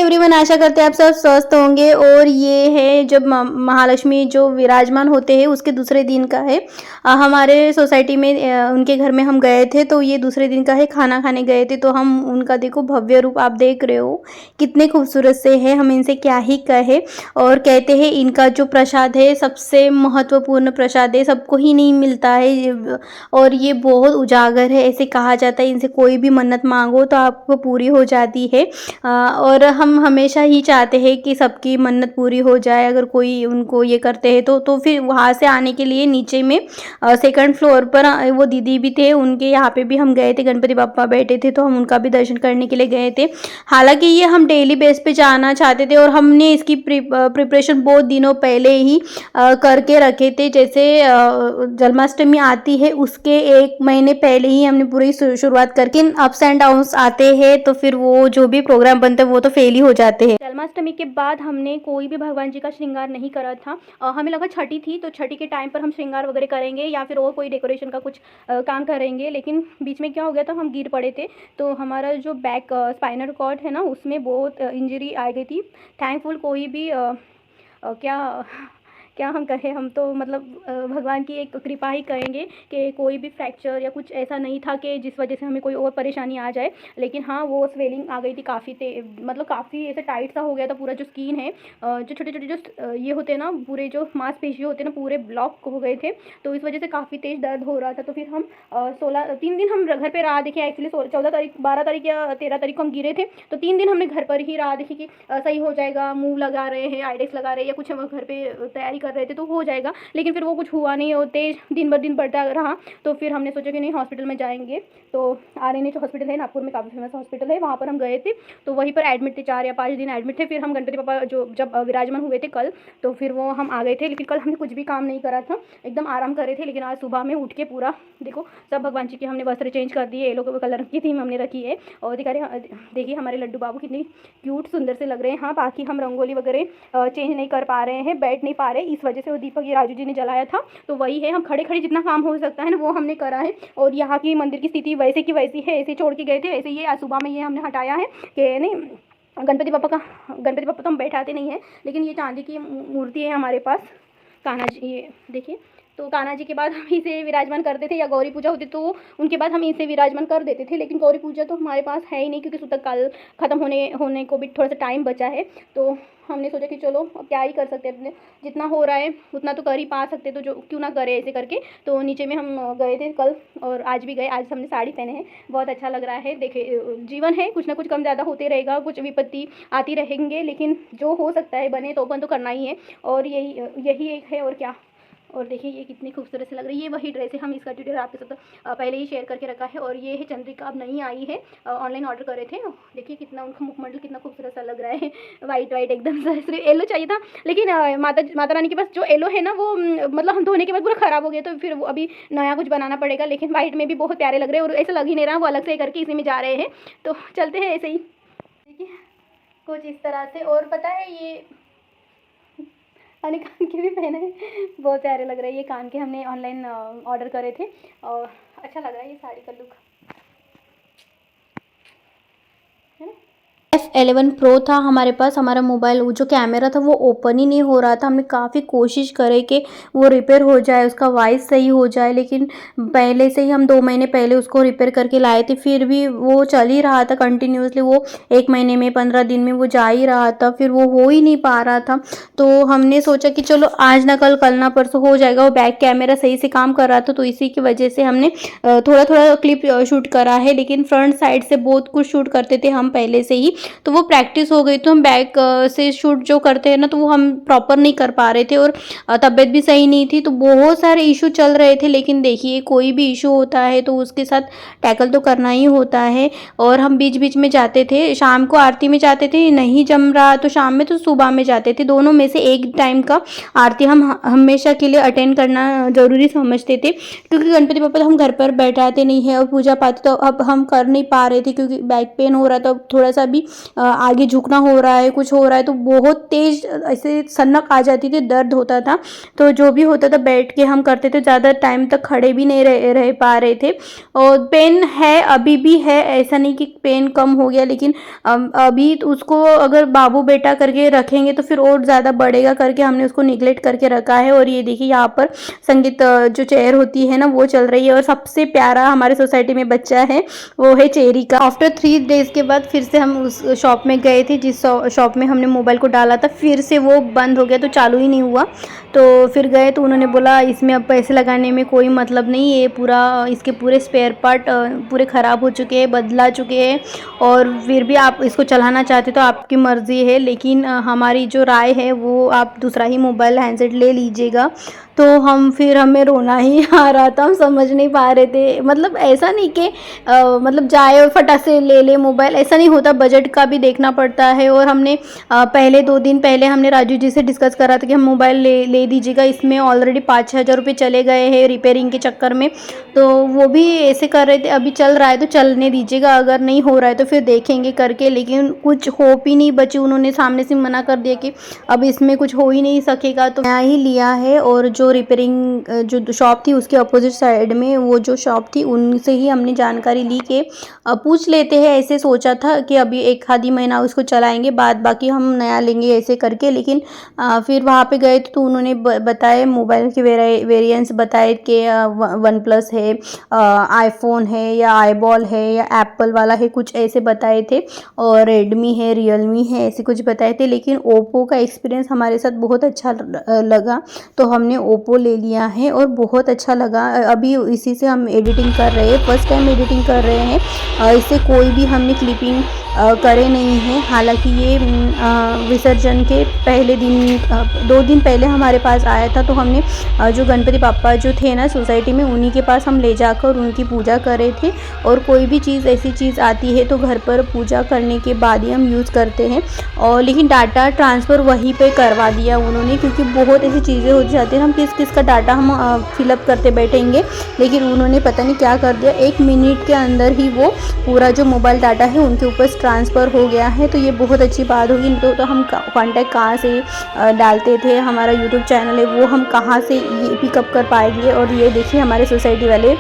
Everyone, आशा करते हैं आप सब स्वस्थ होंगे। और ये है जब महालक्ष्मी जो विराजमान होते हैं उसके दूसरे दिन का है। हमारे सोसाइटी में उनके घर में हम गए थे, तो ये दूसरे दिन का है। खाना खाने गए थे तो हम उनका देखो भव्य रूप आप देख रहे हो कितने खूबसूरत से है। हम इनसे क्या ही कहे। और कहते हैं इनका जो प्रसाद है सबसे महत्वपूर्ण प्रसाद है, सबको ही नहीं मिलता है। और ये बहुत उजागर है, ऐसे कहा जाता है। इनसे कोई भी मन्नत मांगो तो आपको पूरी हो जाती है। और हम हमेशा ही चाहते हैं कि सबकी मन्नत पूरी हो जाए। अगर कोई उनको ये करते हैं तो फिर वहाँ से आने के लिए नीचे में सेकंड फ्लोर पर वो दीदी भी थे, उनके यहाँ पे भी हम गए थे। गणपति बप्पा बैठे थे तो हम उनका भी दर्शन करने के लिए गए थे। हालांकि ये हम डेली बेस पे जाना चाहते थे और हमने इसकी प्रिपरेशन बहुत दिनों पहले ही करके रखे थे। जैसे जन्माष्टमी आती है उसके 1 महीने पहले ही हमने पूरी शुरुआत करके अप्स एंड डाउन्स आते हैं तो फिर वो जो भी प्रोग्राम बनते हैं वो तो फेल ही हो जाते हैं। जन्माष्टमी के बाद हमने कोई भी भगवान जी का श्रृंगार नहीं करा था। हमें लगा छठी थी तो छठी के टाइम पर हम श्रृंगार वगैरह करेंगे या फिर और कोई डेकोरेशन का कुछ काम करेंगे। लेकिन बीच में क्या हो गया था, हम गिर पड़े थे तो हमारा जो बैक स्पाइनल कॉर्ड है ना उसमें बहुत इंजरी आ गई थी। थैंकफुल कोई भी क्या हम कहें, हम तो मतलब भगवान की एक कृपा ही कहेंगे कि कोई भी फ्रैक्चर या कुछ ऐसा नहीं था कि जिस वजह से हमें कोई और परेशानी आ जाए। लेकिन हाँ, वो स्वेलिंग आ गई थी काफ़ी मतलब काफ़ी ऐसे टाइट सा हो गया था पूरा। जो स्किन है, जो छोटे छोटे जो ये होते हैं ना, पूरे जो मांसपेशी होते हैं ना पूरे ब्लॉक हो गए थे। तो इस वजह से काफ़ी तेज़ दर्द हो रहा था। तो फिर हम 3 दिन हम घर पर राह देखी। एक्चुअली 14 तारीख 12 तारीख या 13 तारीख को हम गिरे थे तो 3 दिन हमने घर पर ही राह देखी कि सही हो जाएगा। मूव लगा रहे हैं, आइडेक्स लगा रहे हैं या कुछ हम घर पर तैयारी कर रहे थे तो हो जाएगा। लेकिन फिर वो कुछ हुआ नहीं और तेज दिन बर दिन बढ़ता रहा। तो फिर हमने सोचा कि नहीं, हॉस्पिटल में जाएंगे। तो RNH हॉस्पिटल है नागपुर में, काफ़ी फेमस हॉस्पिटल है, वहाँ पर हम गए थे। तो वहीं पर एडमिट थे, 4 या 5 दिन एडमिट थे। फिर हम गणपति पापा जो जब विराजमान हुए थे कल, तो फिर वो हम आ गए थे। लेकिन कल हमने कुछ भी काम नहीं करा था, एकदम आराम कर रहे थे। लेकिन आज सुबह में उठ के पूरा देखो सब भगवान जी के हमने वस्त्र चेंज कर दिए। येलो कलर की थीम हमने रखी है। और देखिए हमारे लड्डू बाबू कितनी क्यूट सुंदर से लग रहे हैं। हाँ, बाकी हम रंगोली वगैरह चेंज नहीं कर पा रहे हैं, बैठ नहीं पा रहे, इस वजह से वो दीपक ये राजू जी ने जलाया था तो वही है। हम खड़े खड़े जितना काम हो सकता है ना वो हमने करा है। और यहाँ की मंदिर की स्थिति वैसे की वैसी है, ऐसे छोड़ के गए थे ऐसे ही। आज सुबह में ये हमने हटाया है कि नहीं, गणपति पापा तो हम बैठाते नहीं हैं। लेकिन ये चांदी की मूर्ति है हमारे पास, कान्हा जी, ये देखिए। तो कान्हा जी के बाद हम इसे विराजमान करते थे, या गौरी पूजा होती तो उनके बाद हम इसे विराजमान कर देते थे। लेकिन गौरी पूजा तो हमारे पास है ही नहीं, क्योंकि सूतक काल ख़त्म होने को भी थोड़ा सा टाइम बचा है। तो हमने सोचा कि चलो अब क्या ही कर सकते हैं, अपने जितना हो रहा है उतना तो कर ही पा सकते, तो जो क्यों ना करे ऐसे करके। तो नीचे में हम गए थे कल और आज भी गए। आज हमने साड़ी पहने हैं, बहुत अच्छा लग रहा है। देखिए, जीवन है, कुछ ना कुछ कम ज़्यादा होते रहेगा, कुछ विपत्ति आती रहेंगे, लेकिन जो हो सकता है बने तो अपन तो करना ही है। और यही एक है और क्या। और देखिए ये कितनी खूबसूरत से लग रही है। ये वही ड्रेस है, हम इसका ट्यूटोरियल आपके साथ पहले ही शेयर करके रखा है। और ये है चंद्रिका, अब नहीं आई है, ऑनलाइन ऑर्डर करे थे। देखिए कितना उनका मुखमंडल कितना खूबसूरत सा लग रहा है, वाइट एकदम सा। सिर्फ येलो चाहिए था, लेकिन माता रानी के पास जो येलो है ना वो मतलब हम धोने के बाद पूरा ख़राब हो गया, तो फिर वो अभी नया कुछ बनाना पड़ेगा। लेकिन वाइट में भी बहुत प्यारे लग रहे हैं और ऐसा लग ही नहीं रहा वो अलग से करके इसी में जा रहे हैं। तो चलते हैं ऐसे ही, देखिए कुछ इस तरह से। और पता है ये मैंने कान के भी पहने हैं, बहुत प्यारे लग रहे हैं। ये कान के हमने ऑनलाइन ऑर्डर करे थे और अच्छा लग रहा है ये साड़ी का लुक, है ना। F11 Pro था हमारे पास। हमारा मोबाइल जो कैमरा था वो ओपन ही नहीं हो रहा था। हमने काफ़ी कोशिश करे कि वो रिपेयर हो जाए, उसका वॉइस सही हो जाए। लेकिन पहले से ही हम 2 महीने पहले उसको रिपेयर करके लाए थे, फिर भी वो चल ही रहा था कंटिन्यूसली। वो 1 महीने में 15 दिन में वो जा ही रहा था, फिर वो हो ही नहीं पा रहा था। तो हमने सोचा कि चलो आज ना कल ना परसों हो जाएगा। वो बैक कैमरा सही से काम कर रहा था तो इसी की वजह से हमने थोड़ा थोड़ा क्लिप शूट करा है। लेकिन फ्रंट साइड से बहुत कुछ शूट करते थे हम पहले से ही, तो वो प्रैक्टिस हो गई। तो हम बैक से शूट जो करते हैं ना तो वो हम प्रॉपर नहीं कर पा रहे थे। और तबीयत भी सही नहीं थी, तो बहुत सारे इशू चल रहे थे। लेकिन देखिए कोई भी इशू होता है तो उसके साथ टैकल तो करना ही होता है। और हम बीच बीच में जाते थे, शाम को आरती में जाते थे, नहीं जम रहा तो शाम में, तो सुबह में जाते थे। दोनों में से एक टाइम का आरती हम हमेशा के लिए अटेंड करना ज़रूरी समझते थे, क्योंकि गणपति पापा तो हम घर पर बैठाते नहीं है और पूजा पाठ तो अब हम कर नहीं पा रहे थे क्योंकि बैक पेन हो रहा था। थोड़ा सा भी आगे झुकना हो रहा है, कुछ हो रहा है तो बहुत तेज़ ऐसे सनक आ जाती थी, दर्द होता था। तो जो भी होता था बैठ के हम करते थे, ज़्यादा टाइम तक खड़े भी नहीं रह पा रहे थे। और पेन है, अभी भी है, ऐसा नहीं कि पेन कम हो गया, लेकिन अभी तो उसको अगर बाबू बेटा करके रखेंगे तो फिर और ज़्यादा बढ़ेगा करके हमने उसको निगलेक्ट करके रखा है। और ये देखिए यहाँ पर संगीत जो चेयर होती है ना वो चल रही है। और सबसे प्यारा हमारे सोसाइटी में बच्चा है वो है चेरी का। आफ्टर 3 डेज़ के बाद फिर से हम उस शॉप में गए थे जिस शॉप में हमने मोबाइल को डाला था, फिर से वो बंद हो गया, तो चालू ही नहीं हुआ। तो फिर गए तो उन्होंने बोला इसमें अब पैसे लगाने में कोई मतलब नहीं, ये पूरा इसके पूरे स्पेयर पार्ट पूरे ख़राब हो चुके हैं, बदला चुके हैं, और फिर भी आप इसको चलाना चाहते तो आपकी मर्ज़ी है, लेकिन हमारी जो राय है वो आप दूसरा ही मोबाइल हैंडसेट ले लीजिएगा। तो फिर हमें रोना ही आ रहा था, हम समझ नहीं पा रहे थे। मतलब ऐसा नहीं कि मतलब जाए और फटाक से ले ले मोबाइल, ऐसा नहीं होता, बजट का भी देखना पड़ता है। और हमने पहले 2 दिन पहले हमने राजू जी से डिस्कस करा था कि हम मोबाइल ले दीजिएगा, इसमें ऑलरेडी 5-6 हज़ार रुपये चले गए हैं रिपेयरिंग के चक्कर में। तो वो भी ऐसे कर रहे थे, अभी चल रहा है तो चलने दीजिएगा, अगर नहीं हो रहा है तो फिर देखेंगे करके। लेकिन कुछ होप ही नहीं बची, उन्होंने सामने से मना कर दिया कि अब इसमें कुछ हो ही नहीं सकेगा। तो नया ही लिया है। और जो रिपेयरिंग जो शॉप थी उसके अपोजिट साइड में वो जो शॉप थी उनसे ही हमने जानकारी ली कि पूछ लेते हैं, ऐसे सोचा था कि अभी 1 आधी महीना उसको चलाएंगे, बाद बाकी हम नया लेंगे ऐसे करके। लेकिन फिर वहाँ पे गए तो उन्होंने बताए मोबाइल के वेरिएंट्स बताए कि वन प्लस है, आईफोन है या आईबॉल है या एप्पल वाला है, कुछ ऐसे बताए थे, और रेडमी है, रियलमी है, ऐसे कुछ बताए थे। लेकिन ओप्पो का एक्सपीरियंस हमारे साथ बहुत अच्छा लगा, तो हमने ओप्पो ले लिया है और बहुत अच्छा लगा। अभी इसी से हम एडिटिंग कर रहे हैं, फर्स्ट टाइम एडिटिंग कर रहे हैं। इससे कोई भी हमने क्लिपिंग करे नहीं है। हालांकि ये विसर्जन के पहले दिन 2 दिन पहले हमारे पास आया था, तो हमने जो गणपति पापा जो थे ना सोसाइटी में, उन्हीं के पास हम ले जाकर उनकी पूजा करे थे। और कोई भी चीज़ ऐसी चीज़ आती है तो घर पर पूजा करने के बाद ही हम यूज़ करते हैं। और लेकिन डाटा ट्रांसफ़र वहीं पे करवा दिया उन्होंने, क्योंकि बहुत ऐसी चीज़ें हो जाती हैं, हम किस का डाटा हम फिलअप करते बैठेंगे। लेकिन उन्होंने पता नहीं क्या कर दिया, 1 मिनट के अंदर ही वो पूरा जो मोबाइल डाटा है उनके ऊपर ट्रांसफ़र हो गया है। तो ये बहुत अच्छी बात होगी। तो हम कॉन्टैक्ट कहाँ से डालते थे, हमारा यूट्यूब चैनल है वो हम कहाँ से ये पिकअप कर पाएंगे। और ये देखिए हमारे सोसाइटी वाले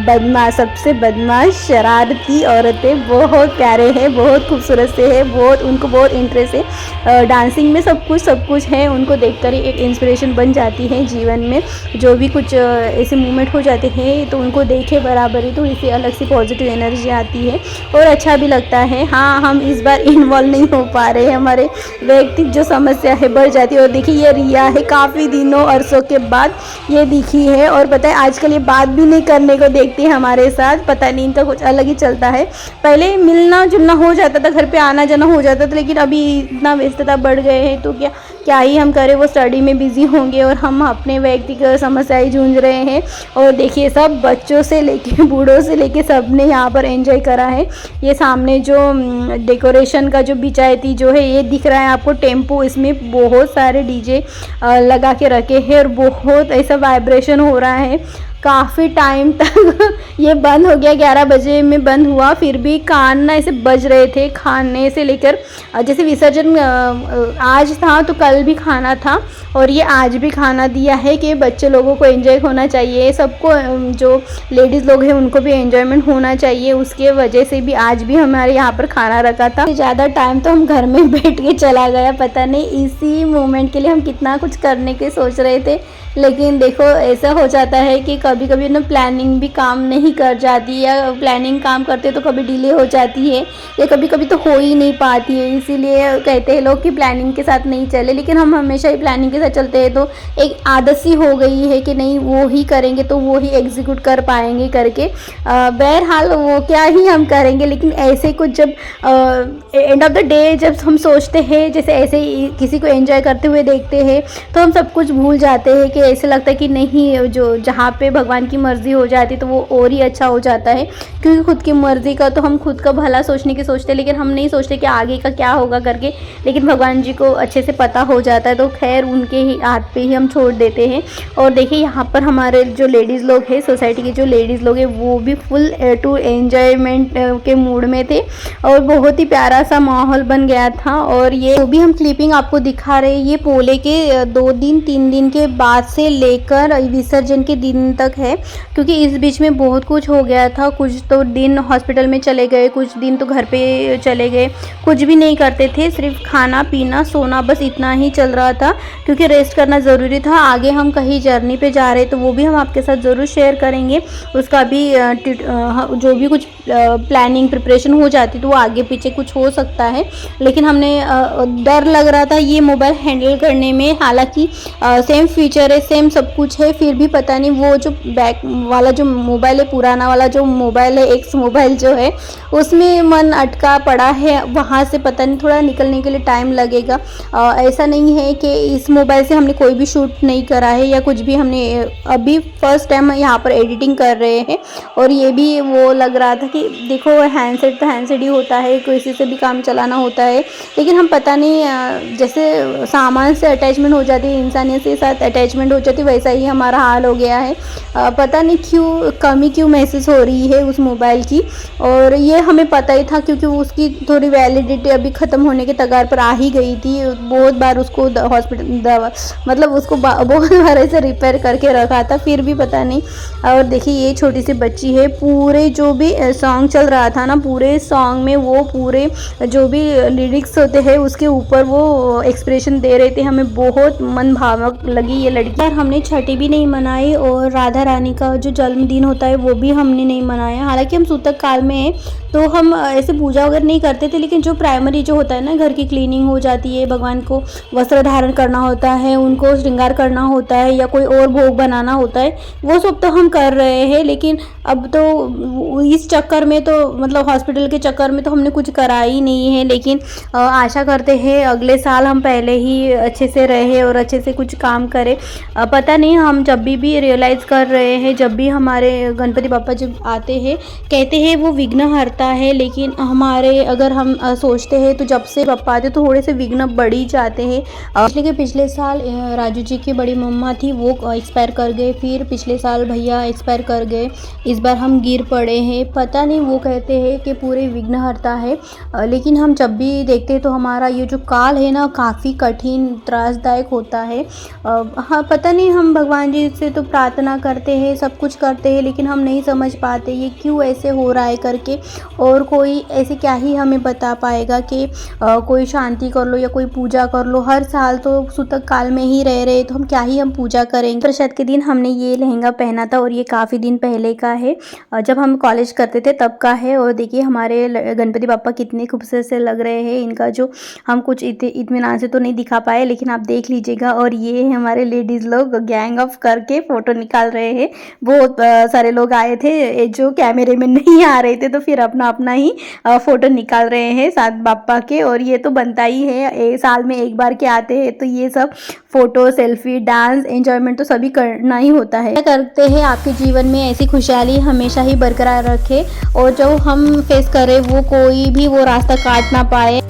बदमाश, सबसे बदमाश शरारती औरतें, बहुत प्यारे हैं, बहुत खूबसूरत से है, बहुत उनको बहुत इंटरेस्ट है डांसिंग में, सब कुछ है। उनको देखकर ही एक इंस्पिरेशन बन जाती है जीवन में। जो भी कुछ ऐसे मूवमेंट हो जाते हैं तो उनको देखे बराबर ही तो इससे अलग से पॉजिटिव एनर्जी आती है और अच्छा भी लगता है। हाँ, हम इस बार इन्वॉल्व नहीं हो पा रहे हैं, हमारे व्यक्तिगत जो समस्या है बढ़ जाती है। और देखिए ये रिया है, काफ़ी दिनों अरसों के बाद ये दिखी है। और पता है आजकल ये बात भी नहीं करने को देखती है हमारे साथ, पता नहीं इनका कुछ अलग ही चलता है। पहले मिलना जुलना हो जाता था, घर पे आना जाना हो जाता था, लेकिन अभी इतना व्यस्तता बढ़ गए हैं तो क्या ही हम करें। वो स्टडी में बिजी होंगे और हम अपने व्यक्तिगत समस्याएं जूझ रहे हैं। और देखिए सब बच्चों से लेके बूढ़ों से लेके सब ने यहाँ पर एंजॉय करा है। ये सामने जो डेकोरेशन का जो बिछाई थी जो है, ये दिख रहा है आपको टेम्पो, इसमें बहुत सारे डीजे लगा के रखे हैं और बहुत ऐसा वाइब्रेशन हो रहा है। काफ़ी टाइम तक ये बंद हो गया, 11 बजे में बंद हुआ, फिर भी कान ना ऐसे बज रहे थे खाने से लेकर। जैसे विसर्जन आज था तो कल भी खाना था, और ये आज भी खाना दिया है कि बच्चे लोगों को एंजॉय होना चाहिए, सबको जो लेडीज़ लोग हैं उनको भी एंजॉयमेंट होना चाहिए। उसके वजह से भी आज भी हमारे यहाँ पर खाना रखा था। ज़्यादा टाइम तो हम घर में बैठ के चला गया, पता नहीं इसी मोमेंट के लिए हम कितना कुछ करने के सोच रहे थे। लेकिन देखो ऐसा हो जाता है कि कभी कभी ना प्लानिंग भी काम नहीं कर जाती, या प्लानिंग काम करते तो कभी डिले हो जाती है, या कभी कभी तो हो ही नहीं पाती है। इसीलिए कहते हैं लोग कि प्लानिंग के साथ नहीं चले, लेकिन हम हमेशा ही प्लानिंग के साथ चलते हैं। तो एक आदत सी हो गई है कि नहीं वो ही करेंगे तो वो ही एग्जीक्यूट कर पाएंगे करके। बहरहाल वो क्या ही हम करेंगे, लेकिन ऐसे कुछ जब एंड ऑफ द डे जब हम सोचते हैं, जैसे ऐसे ही किसी को एंजॉय करते हुए देखते हैं तो हम सब कुछ भूल जाते हैं कि कि ऐसे लगता है कि नहीं, जो जहाँ पे भगवान की मर्ज़ी हो जाती तो वो और ही अच्छा हो जाता है। क्योंकि खुद की मर्ज़ी का तो हम खुद का भला सोचने की सोचते हैं, लेकिन हम नहीं सोचते कि आगे का क्या होगा करके। लेकिन भगवान जी को अच्छे से पता हो जाता है, तो खैर उनके ही हाथ पे ही हम छोड़ देते हैं। और देखिए यहाँ पर हमारे जो लेडीज़ लोग हैं, सोसाइटी के जो लेडीज़ लोग हैं, वो भी फुल टू एन्जॉयमेंट के मूड में थे और बहुत ही प्यारा सा माहौल बन गया था। और ये वो भी हम क्लिपिंग आपको दिखा रहे हैं, ये पोले के 2-3 दिन के बाद से लेकर विसर्जन के दिन तक है। क्योंकि इस बीच में बहुत कुछ हो गया था, कुछ तो दिन हॉस्पिटल में चले गए, कुछ दिन तो घर पे चले गए, कुछ भी नहीं करते थे, सिर्फ खाना पीना सोना बस इतना ही चल रहा था। क्योंकि रेस्ट करना ज़रूरी था। आगे हम कहीं जर्नी पे जा रहे तो वो भी हम आपके साथ ज़रूर शेयर करेंगे। उसका भी जो भी कुछ प्लानिंग प्रिपरेशन हो जाती तो वो आगे पीछे कुछ हो सकता है। लेकिन हमने डर लग रहा था ये मोबाइल हैंडल करने में, हालांकि सेम फीचर है, सेम सब कुछ है, फिर भी पता नहीं वो जो बैक वाला जो मोबाइल है, पुराना वाला जो मोबाइल है, एक्स मोबाइल जो है, उसमें मन अटका पड़ा है। वहाँ से पता नहीं थोड़ा निकलने के लिए टाइम लगेगा। ऐसा नहीं है कि इस मोबाइल से हमने कोई भी शूट नहीं करा है या कुछ भी, हमने अभी फर्स्ट टाइम यहाँ पर एडिटिंग कर रहे हैं। और ये भी वो लग रहा था कि देखो हैंडसेट तो हैंडसेट ही होता है, किसी से भी काम चलाना होता है। लेकिन हम पता नहीं जैसे सामान से अटैचमेंट हो जाती है, इंसानियत के साथ अटैचमेंट हो जाती है, वैसा ही हमारा हाल हो गया है। पता नहीं क्यों कमी क्यों महसूस हो रही है उस मोबाइल की। और ये हमें पता ही था क्योंकि उसकी थोड़ी वैलिडिटी अभी ख़त्म होने के कगार पर आ ही गई थी। बहुत बार उसको हॉस्पिटल दवा मतलब उसको बहुत बार ऐसे रिपेयर करके रखा था, फिर भी पता नहीं। और देखिए ये छोटी सी बच्ची है, पूरे जो भी सॉन्ग चल रहा था ना, पूरे सॉन्ग में वो पूरे जो भी लिरिक्स होते हैं उसके ऊपर वो एक्सप्रेशन दे रहे थे। हमें बहुत मन भावक लगी ये लड़की। और हमने छठी भी नहीं मनाई और राधा रानी का जो जन्मदिन होता है वो भी हमने नहीं मनाया। हालांकि हम सूतक काल में हैं तो हम ऐसे पूजा वगैरह नहीं करते थे, लेकिन जो प्राइमरी जो होता है ना, घर की क्लीनिंग हो जाती है, भगवान को वस्त्र धारण करना होता है, उनको श्रृंगार करना होता है या कोई और भोग बनाना होता है, वो सब तो हम कर रहे हैं। लेकिन अब तो इस चक्कर में तो मतलब हॉस्पिटल के चक्कर में तो हमने कुछ करा ही नहीं है। लेकिन आशा करते हैं अगले साल हम पहले ही अच्छे से रहे और अच्छे से कुछ काम करें। पता नहीं, हम जब भी रियलाइज़ कर रहे हैं, जब भी हमारे गणपति बापा जब आते हैं, कहते हैं वो विघ्न हरता है, लेकिन हमारे अगर हम सोचते हैं तो जब से पापा आते तो थोड़े से विघ्न बढ़ ही जाते हैं। पिछले साल राजू जी की बड़ी मम्मा थी, वो एक्सपायर कर गए, फिर पिछले साल भैया एक्सपायर कर गए, इस बार हम गिर पड़े हैं। पता नहीं, वो कहते हैं कि पूरे विघ्न हरता है, लेकिन हम जब भी देखते हैं तो हमारा ये जो काल है ना, काफ़ी कठिन त्रासदायक होता है। हाँ, पता नहीं, हम भगवान जी से तो प्रार्थना करते हैं, सब कुछ करते हैं, लेकिन हम नहीं समझ पाते ये क्यों ऐसे हो रहा है करके। और कोई ऐसे क्या ही हमें बता पाएगा कि कोई शांति कर लो या कोई पूजा कर लो। हर साल तो सूतक काल में ही रह रहे तो हम क्या ही हम पूजा करेंगे। प्रसाद के दिन हमने ये लहंगा पहना था और ये काफ़ी दिन पहले का है, जब हम कॉलेज करते थे तब का है। और देखिए हमारे गणपति बापा कितने खूबसूरत से लग रहे हैं। इनका जो हम कुछ इत्मीनान से तो नहीं दिखा पाए, लेकिन आप देख लीजिएगा। और ये हमारे लेडीज़ लोग गैंग अप करके फ़ोटो निकाल रहे हैं। बहुत सारे लोग आए थे जो कैमरे में नहीं आ रहे थे, तो फिर अपना अपना ही फ़ोटो निकाल रहे हैं साथ बापा के। और ये तो बनता ही है, साल में एक बार के आते हैं तो ये सब फ़ोटो, सेल्फी, डांस, एंजॉयमेंट तो सभी करना ही होता है। क्या करते हैं आपके जीवन में ऐसी खुशहाली हमेशा ही बरकरार रखे और जो हम फेस करें वो कोई भी वो रास्ता काट ना पाए।